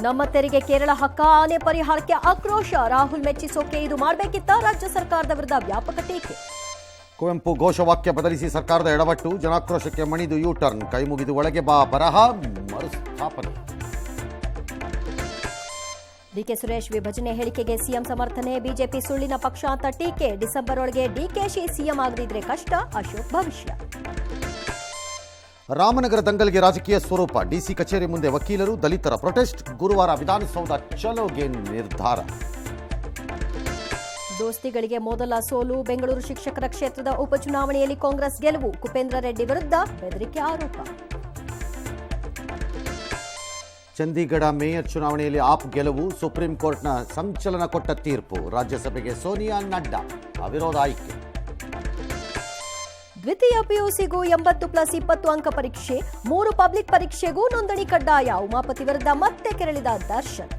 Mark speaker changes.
Speaker 1: ನಮ್ಮ ತೆರಿಗೆ ಕೇರಳ ಹಕ್ಕ, ಆನೆ ಪರಿಹಾರಕ್ಕೆ ಆಕ್ರೋಶ. ರಾಹುಲ್ ಮೆಚ್ಚಿಸೋಕೆ ಇದು ಮಾಡಬೇಕಿತ್ತ? ರಾಜ್ಯ ಸರ್ಕಾರದ ವಿರುದ್ಧ ವ್ಯಾಪಕ ಟೀಕೆ.
Speaker 2: ಕುವೆಂಪು ಘೋಷವಾಕ್ಯ ಬದಲಿಸಿ ಸರ್ಕಾರದ ಎಡವಟ್ಟು, ಜನಾಕ್ರೋಶಕ್ಕೆ ಮಣಿದು ಯೂ ಟರ್ನ್. ಕೈ ಮುಗಿದು ಒಳಗೆ ಬಾ ಬರಹ ಮರುಸ್ಥಾಪನೆ.
Speaker 1: ಡಿಕೆ ಸುರೇಶ್ ವಿಭಜನೆ ಹೇಳಿಕೆಗೆ ಸಿಎಂ ಸಮರ್ಥನೆ. ಬಿಜೆಪಿ ಸುಳ್ಳಿನ ಪಕ್ಷ ಅಂತ ಟೀಕೆ. ಡಿಸೆಂಬರ್ ಒಳಗೆ ಡಿಕೆಶಿ ಸಿಎಂ ಆಗದಿದ್ರೆ ಕಷ್ಟ. ಅಶೋಕ್ ಭವಿಷ್ಯ.
Speaker 2: ರಾಮನಗರ ದಂಗಲ್ಗೆ ರಾಜಕೀಯ ಸ್ವರೂಪ. ಡಿಸಿ ಕಚೇರಿ ಮುಂದೆ ವಕೀಲರು, ದಲಿತರ ಪ್ರೊಟೆಸ್ಟ್. ಗುರುವಾರ ವಿಧಾನಸೌಧ ಚಲೋಗೆ ನಿರ್ಧಾರ.
Speaker 1: ದೋಸ್ತಿಗಳಿಗೆ ಮೊದಲ ಸೋಲು. ಬೆಂಗಳೂರು ಶಿಕ್ಷಕರ ಕ್ಷೇತ್ರದ ಉಪಚುನಾವಣೆಯಲ್ಲಿ ಕಾಂಗ್ರೆಸ್ ಗೆಲುವು. ಕುಪೇಂದ್ರ ರೆಡ್ಡಿ ವಿರುದ್ಧ ಬೆದರಿಕೆ ಆರೋಪ.
Speaker 2: ಚಂಡೀಗಢ ಮೇಯರ್ ಚುನಾವಣೆಯಲ್ಲಿ ಆಪ್ ಗೆಲುವು. ಸುಪ್ರೀಂ ಕೋರ್ಟ್ನ ಸಂಚಲನ ಕೊಟ್ಟ ತೀರ್ಪು. ರಾಜ್ಯಸಭೆಗೆ ಸೋನಿಯಾ, ನಡ್ಡಾ ಅವಿರೋಧ ಆಯ್ಕೆ.
Speaker 1: ದ್ವಿತೀಯ ಪಿಯುಸಿಗೂ 80+20 ಅಂಕ ಪರೀಕ್ಷೆ. 3 ಪಬ್ಲಿಕ್ ಪರೀಕ್ಷೆಗೂ ನೋಂದಣಿ ಕಡ್ಡಾಯ. ಉಮಾಪತಿ ವಿರುದ್ಧ ಮತ್ತೆ ಕೆರಳಿದ ದರ್ಶನ್.